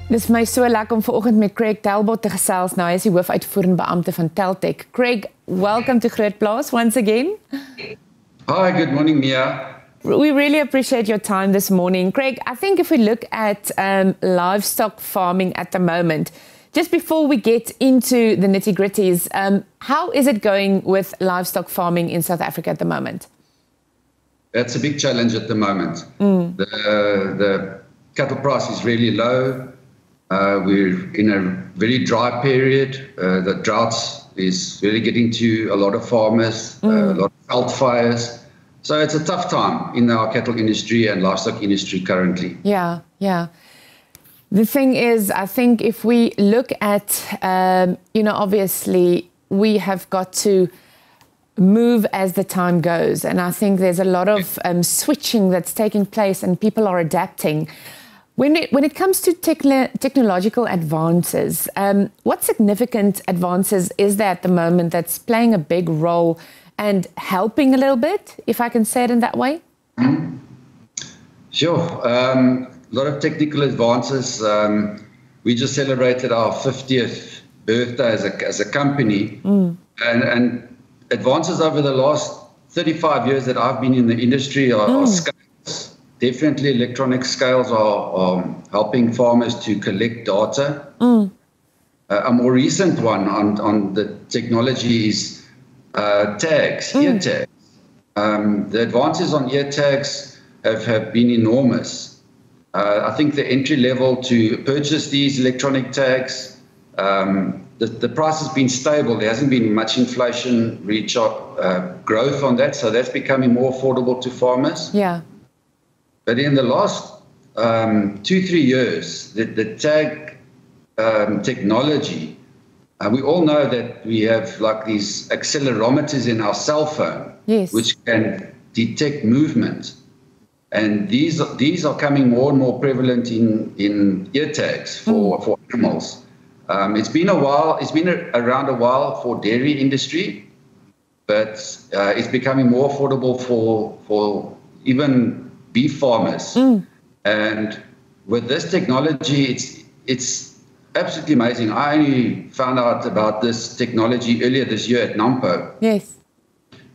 Dis my so lekker om vanoggend met Greg Talbot te gesels. Nou, hy is die hoofuitvoerende beampte van Teltech. Greg, welcome to GROOTplaas once again. Hi, good morning, Mia. We really appreciate your time this morning. Greg, I think if we look at livestock farming at the moment, just before we get into the nitty-gritties, how is it going with livestock farming in South Africa at the moment? That's a big challenge at the moment. The cattle price is really low. We're in a very dry period. The drought is really getting to a lot of farmers, a lot of veld fires. So it's a tough time in our cattle industry and livestock industry currently. Yeah, yeah. The thing is, I think if we look at, obviously we have got to move as the time goes. And I think there's a lot of switching that's taking place and people are adapting. When it comes to technological advances, what significant advances is there at the moment that's playing a big role and helping a little bit, if I can say it in that way? Sure. A lot of technical advances. We just celebrated our 50th birthday as a company. And advances over the last 35 years that I've been in the industry are scales. Definitely electronic scales are helping farmers to collect data. A more recent one on the technology is tags, ear tags. The advances on ear tags have been enormous. I think the entry level to purchase these electronic tags, the price has been stable. There hasn't been much inflation growth on that, so that's becoming more affordable to farmers. Yeah. But in the last 2-3 years, the tag technology, we all know that we have like these accelerometers in our cell phone, yes, which can detect movement. And these are coming more and more prevalent in ear tags for animals. It's been around a while for dairy industry, but it's becoming more affordable for even beef farmers. And with this technology, it's absolutely amazing. I only found out about this technology earlier this year at Nampo. Yes.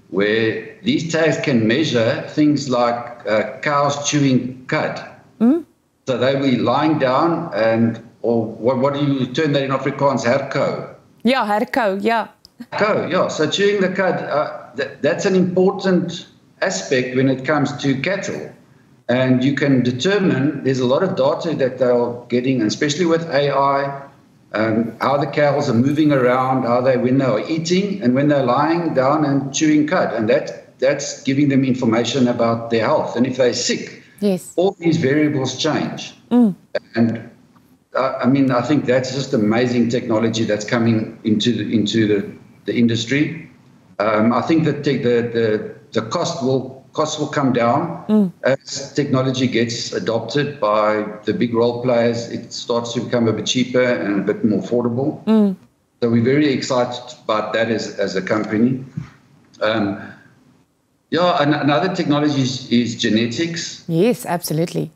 Where these tags can measure things like cows chewing cud. So they'll be lying down or what do you term that in Afrikaans? Herkou. Yeah, herkou, yeah. Herkou, yeah. So chewing the cud, that's an important aspect when it comes to cattle. And you can determine, there's a lot of data that they're getting, and especially with AI, how the cows are moving around, when they are eating and when they're lying down and chewing cud. And that's giving them information about their health. And if they're sick, yes, all these variables change. And I think that's just amazing technology that's coming into the industry. I think that the costs will come down as technology gets adopted by the big role players. It starts to become a bit cheaper and a bit more affordable. So we're very excited about that as a company. Another technology is genetics. Yes, absolutely.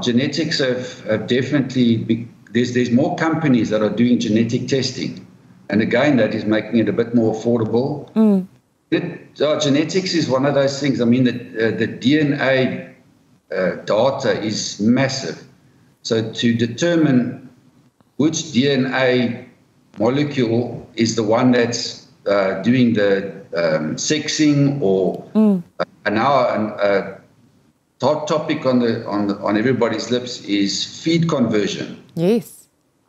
Genetics have definitely, there's more companies that are doing genetic testing. And again, that is making it a bit more affordable. Genetics is one of those things. I mean, the DNA data is massive. So to determine which DNA molecule is the one that's doing the sexing or now hot topic on everybody's lips is feed conversion. Yes.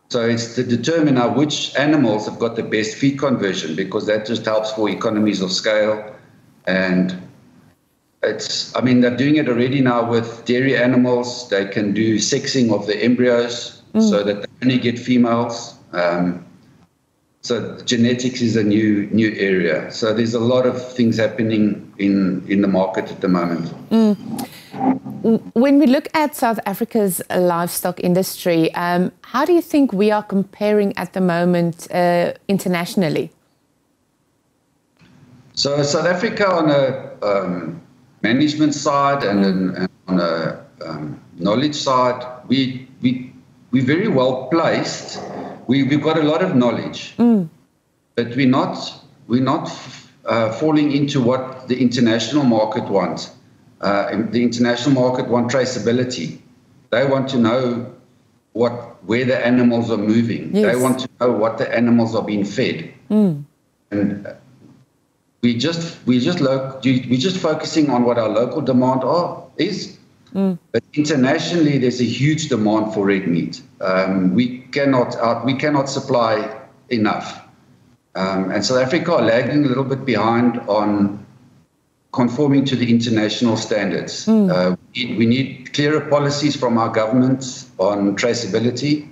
So it's to determine now which animals have got the best feed conversion, because that just helps for economies of scale. And they're doing it already now with dairy animals. They can do sexing of the embryos so that they only get females. So genetics is a new area. So there's a lot of things happening in the market at the moment. When we look at South Africa's livestock industry, how do you think we are comparing at the moment internationally? So South Africa on a management side and on a knowledge side, we we're very well placed. We've got a lot of knowledge, but we're not falling into what the international market wants. The international market wants traceability. They want to know where the animals are moving. Yes. They want to know what the animals are being fed. And we just focusing on what our local demand is. But internationally, there's a huge demand for red meat. We cannot supply enough. And South Africa are lagging a little bit behind on conforming to the international standards. We need clearer policies from our governments on traceability.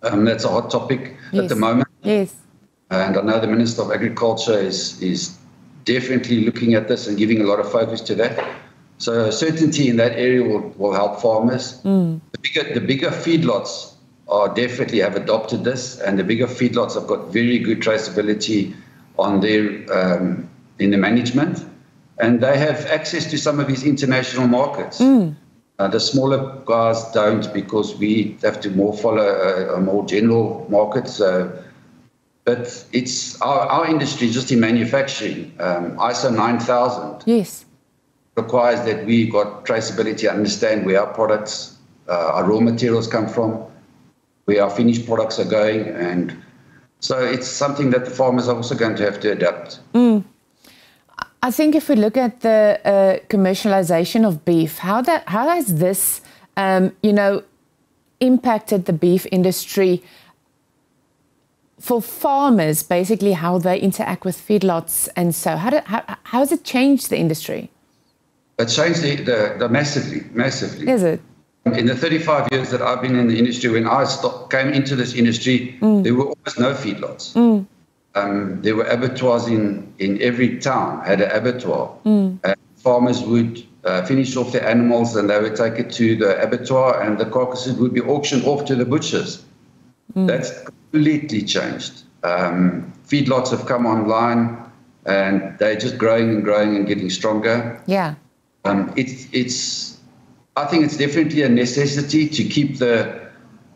That's a hot topic at the moment. Yes. And I know the Minister of Agriculture is definitely looking at this and giving a lot of focus to that. So certainty in that area will help farmers. The bigger feedlots definitely have adopted this, and the bigger feedlots have got very good traceability on their in the management, and they have access to some of these international markets. The smaller guys don't, because we have to more follow a more general market. But it's our industry, just in manufacturing, ISO 9000. Yes. Requires that we got traceability, understand where our products, our raw materials come from, where our finished products are going, and so it's something that the farmers are also going to have to adapt. I think if we look at the commercialization of beef, how has this, impacted the beef industry for farmers? Basically, how they interact with feedlots, and so how has it changed the industry? It changed the massively. Is it? In the 35 years that I've been in the industry, when I came into this industry, there were almost no feedlots. There were abattoirs in every town, had an abattoir. Farmers would finish off their animals and they would take it to the abattoir, and the carcasses would be auctioned off to the butchers. That's completely changed. Feedlots have come online, and they're just growing and getting stronger. Yeah. I think it's definitely a necessity to keep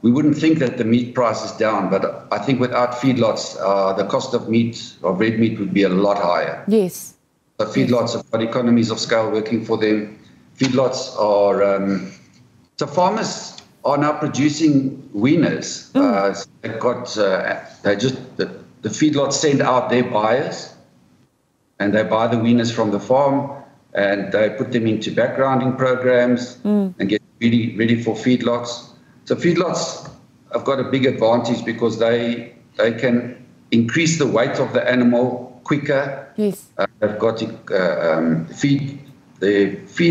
we wouldn't think that the meat price is down, but I think without feedlots, the cost of red meat would be a lot higher. Yes. So feedlots have got economies of scale working for them. Feedlots are, so farmers are now producing weaners. The feedlots send out their buyers, and they buy the weaners from the farm, and they put them into backgrounding programs and get ready for feedlots. So feedlots have got a big advantage because they can increase the weight of the animal quicker. Yes. They've got feed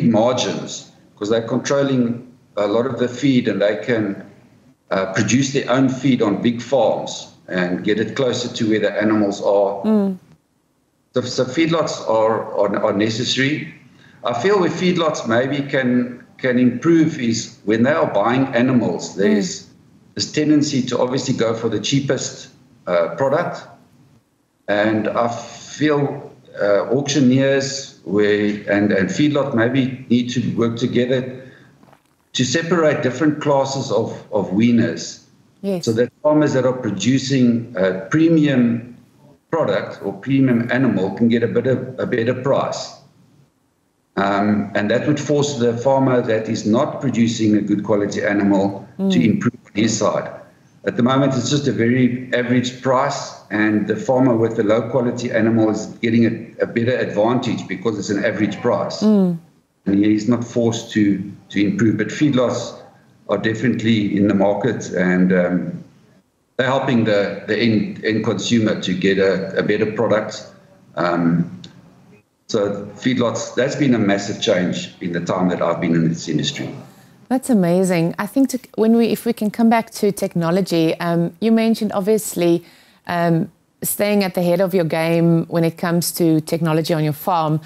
margins, because they're controlling a lot of the feed, and they can produce their own feed on big farms and get it closer to where the animals are. So feedlots are necessary. I feel where feedlots maybe can improve is when they are buying animals, there's this tendency to obviously go for the cheapest product. And I feel auctioneers and feedlot maybe need to work together to separate different classes of weaners. Yes. So that farmers that are producing a premium product or premium animal can get a better price. And that would force the farmer that is not producing a good quality animal to improve on his side. At the moment, it's just a very average price, and the farmer with the low quality animal is getting a better advantage because it's an average price. And he's not forced to improve. But feedlots are definitely in the market, and they're helping the end consumer to get a better product. So feedlots, that's been a massive change in the time that I've been in this industry. That's amazing. I think if we can come back to technology, you mentioned obviously staying at the head of your game when it comes to technology on your farm.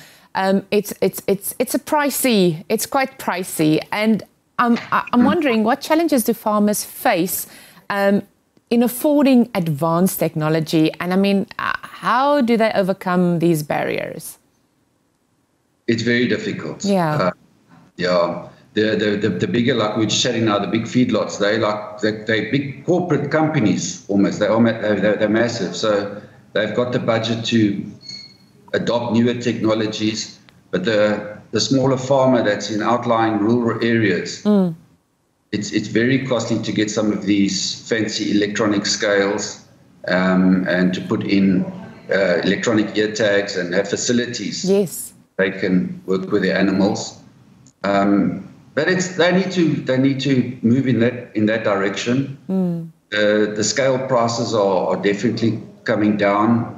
It's quite pricey, and I'm wondering, what challenges do farmers face in affording advanced technology, and I mean, how do they overcome these barriers? It's very difficult. Yeah. the bigger, like we're chatting now, the big feedlots, they're big corporate companies almost. They're massive. So they've got the budget to adopt newer technologies. But the smaller farmer that's in outlying rural areas, it's very costly to get some of these fancy electronic scales and to put in electronic ear tags and have facilities. Yes. They can work with their animals. But they need to move in that direction. The scale prices are definitely coming down.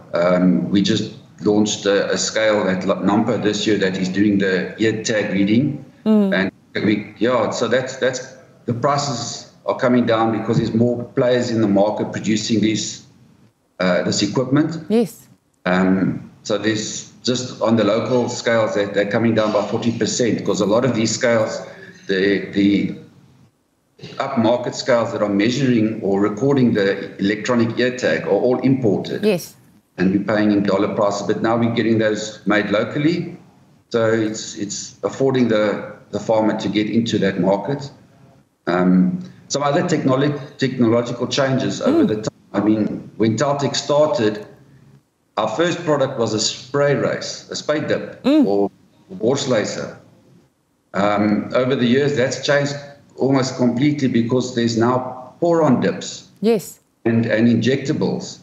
We just launched a scale at Nampa this year that is doing the ear tag reading, and so that's the prices are coming down because there's more players in the market producing this equipment. Yes. So there's just on the local scales that they're coming down by 40% because a lot of these scales, the upmarket scales that are measuring or recording the electronic ear tag are all imported. Yes. And we're paying in dollar prices, but now we're getting those made locally. So it's affording the farmer to get into that market. Some other technological changes over the time. I mean, when Taltech started, our first product was a spray race, a spade dip or borstleyser. Over the years, that's changed almost completely because there's now pour-on dips. Yes. And injectables.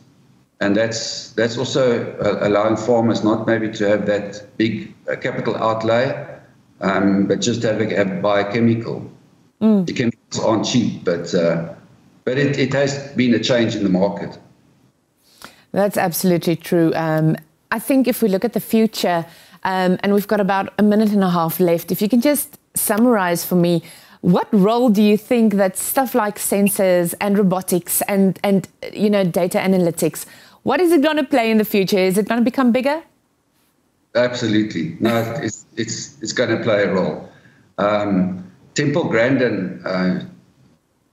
And that's also allowing farmers not maybe to have that big capital outlay, but just buy a chemical. The chemicals aren't cheap, but it has been a change in the market. That's absolutely true. I think if we look at the future, and we've got about a minute and a half left, if you can just summarize for me, what role do you think that stuff like sensors and robotics and data analytics, what is it going to play in the future? Is it going to become bigger? Absolutely. No, it's going to play a role. Temple Grandin,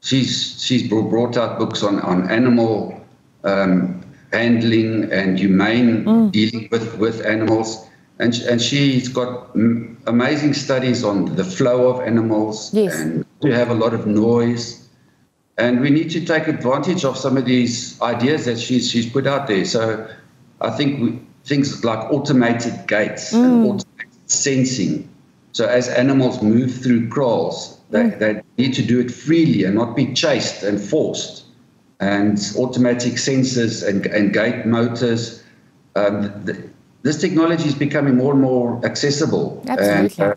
she's brought out books on animal handling and humane dealing with animals. And she's got amazing studies on the flow of animals. Yes. And we have a lot of noise. And we need to take advantage of some of these ideas that she's put out there. So I think things like automated gates and automated sensing. So as animals move through kraals, they need to do it freely and not be chased and forced. And automatic sensors and gate motors. This technology is becoming more and more accessible. Absolutely. And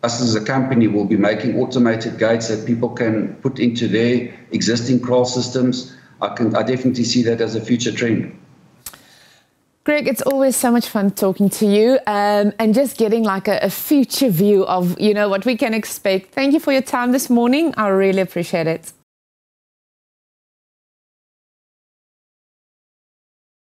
us as a company will be making automated gates that people can put into their existing kraal systems. I definitely see that as a future trend. Greg, it's always so much fun talking to you and just getting like a future view of, what we can expect. Thank you for your time this morning. I really appreciate it.